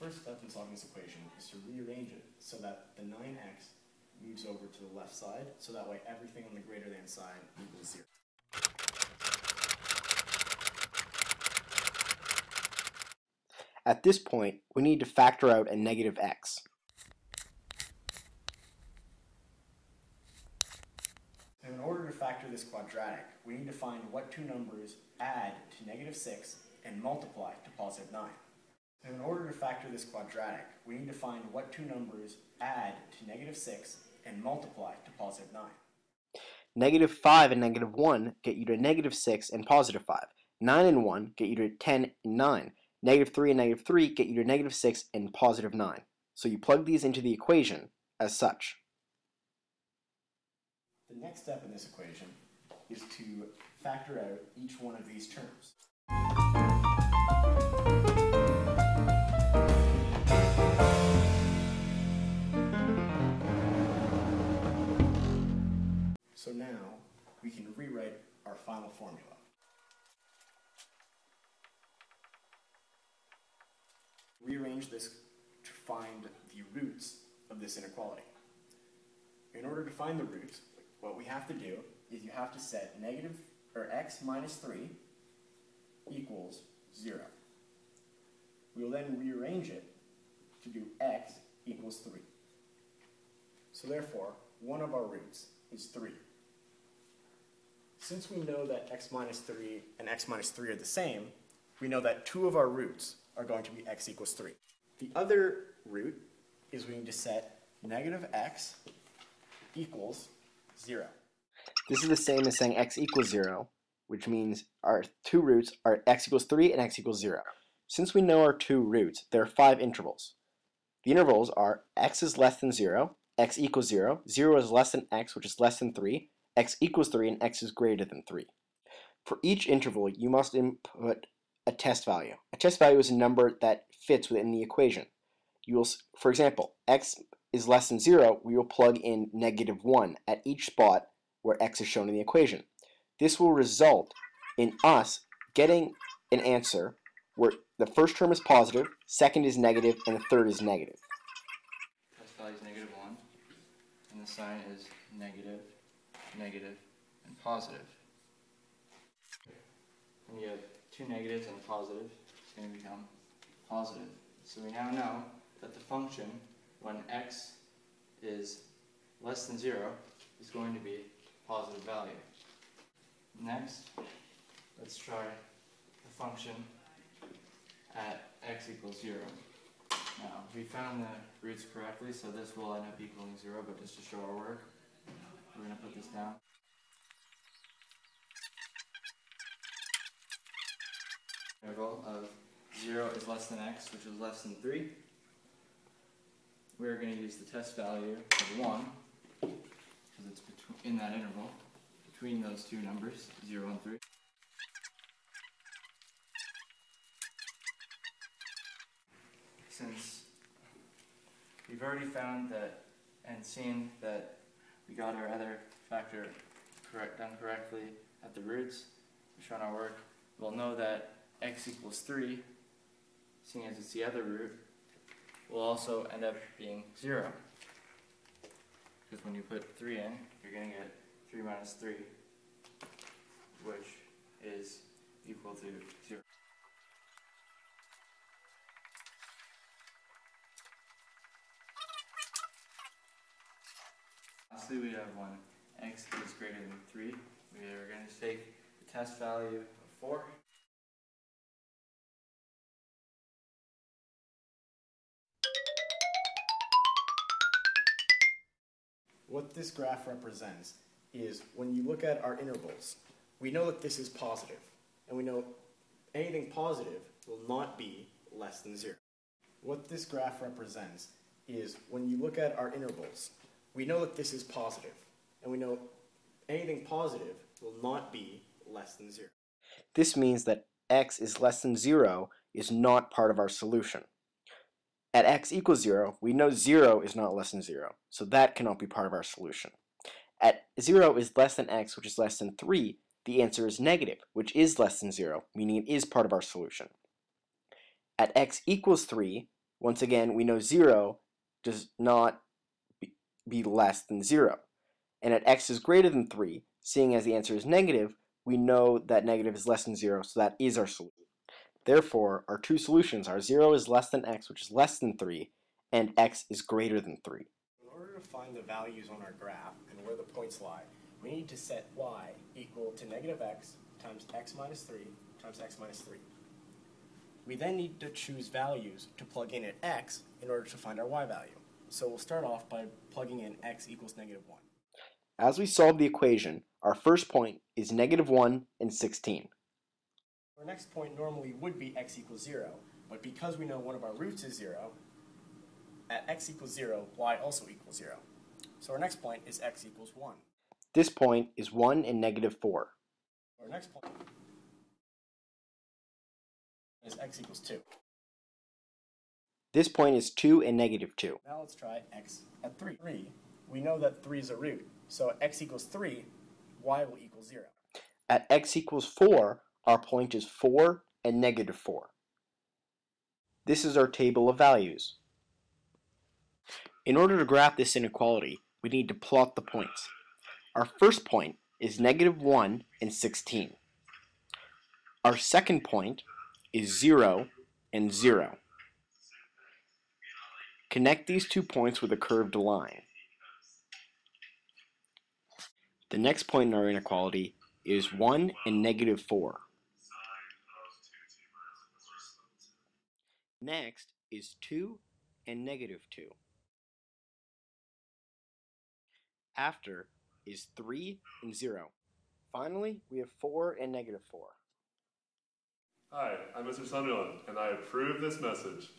first step in solving this equation is to rearrange it so that the 9x moves over to the left side, so that way everything on the greater than side equals 0. At this point, we need to factor out a negative x. And in order to factor this quadratic, we need to find what two numbers add to negative 6 and multiply to positive 9. And in order to factor this quadratic, we need to find what two numbers add to negative 6 and multiply to positive 9. Negative 5 and negative 1 get you to negative 6 and positive 5. 9 and 1 get you to 10 and 9. Negative 3 and negative 3 get you to negative 6 and positive 9. So you plug these into the equation as such. The next step in this equation is to factor out each one of these terms. So now we can rewrite our final formula. Rearrange this to find the roots of this inequality. In order to find the roots, what we have to do is you have to set x minus 3 equals 0. We will then rearrange it to do x equals 3. So therefore, one of our roots is 3. Since we know that x minus 3 and x minus 3 are the same, we know that two of our roots are going to be x equals 3. The other root is we need to set negative x equals 0. This is the same as saying x equals 0, which means our two roots are x equals 3 and x equals 0. Since we know our two roots, there are 5 intervals. The intervals are x is less than 0, x equals 0, 0 is less than x, which is less than 3, x equals 3, and x is greater than 3. For each interval, you must input a test value. A test value is a number that fits within the equation. You will, for example, x is less than 0, we will plug in negative 1 at each spot where x is shown in the equation. This will result in us getting an answer where the first term is positive, second is negative, and the third is negative. Test value is negative 1, and the sign is negative, negative, and positive. When you have two negatives and a positive, it's going to become positive. So we now know that the function, when x is less than 0, is going to be a positive value. Next, let's try the function at x equals 0. Now, we found the roots correctly, so this will end up equaling 0, but just to show our work, we're going to put this down. Interval of 0 is less than x, which is less than 3. We're going to use the test value of 1, because it's in that interval, between those two numbers, 0 and 3. Since we've already found that and seen that we got our other factor done correctly at the roots, we've shown our work, we'll know that x equals 3, seeing as it's the other root, will also end up being 0. Because when you put 3 in, you're going to get 3 minus 3, which is equal to 0. Lastly, we have when x is greater than 3. We are going to take the test value of 4. What this graph represents is when you look at our intervals, we know that this is positive, and we know anything positive will not be less than 0. What this graph represents is when you look at our intervals, we know that this is positive, and we know anything positive will not be less than 0. This means that x is less than 0 is not part of our solution. At x equals 0, we know 0 is not less than 0, so that cannot be part of our solution. At 0 is less than x, which is less than 3, the answer is negative, which is less than 0, meaning it is part of our solution. At x equals 3, Once again, we know 0 does not be less than 0. And at x is greater than 3, seeing as the answer is negative, we know that negative is less than 0, so that is our solution. Therefore, our two solutions are 0 is less than x, which is less than 3, and x is greater than 3. In order to find the values on our graph and where the points lie, we need to set y equal to negative x times x minus 3 times x minus 3. We then need to choose values to plug in at x in order to find our y value. So we'll start off by plugging in x equals negative 1. As we solve the equation, our first point is negative 1 and 16. Our next point normally would be x equals 0, but because we know one of our roots is 0, at x equals 0, y also equals 0. So our next point is x equals 1. This point is 1 and negative 4. Our next point is x equals 2. This point is 2 and negative 2. Now let's try x at 3. We know that 3 is a root, so at x equals 3, y will equal 0. At x equals 4, our point is 4 and negative 4. This is our table of values. In order to graph this inequality, we need to plot the points. Our first point is negative 1 and 16. Our second point is 0 and 0. Connect these 2 points with a curved line. The next point in our inequality is 1 and negative 4. Next is 2 and negative 2. After is 3 and 0. Finally, we have 4 and negative 4. Hi, I'm Mr. Sunderland, and I approve this message.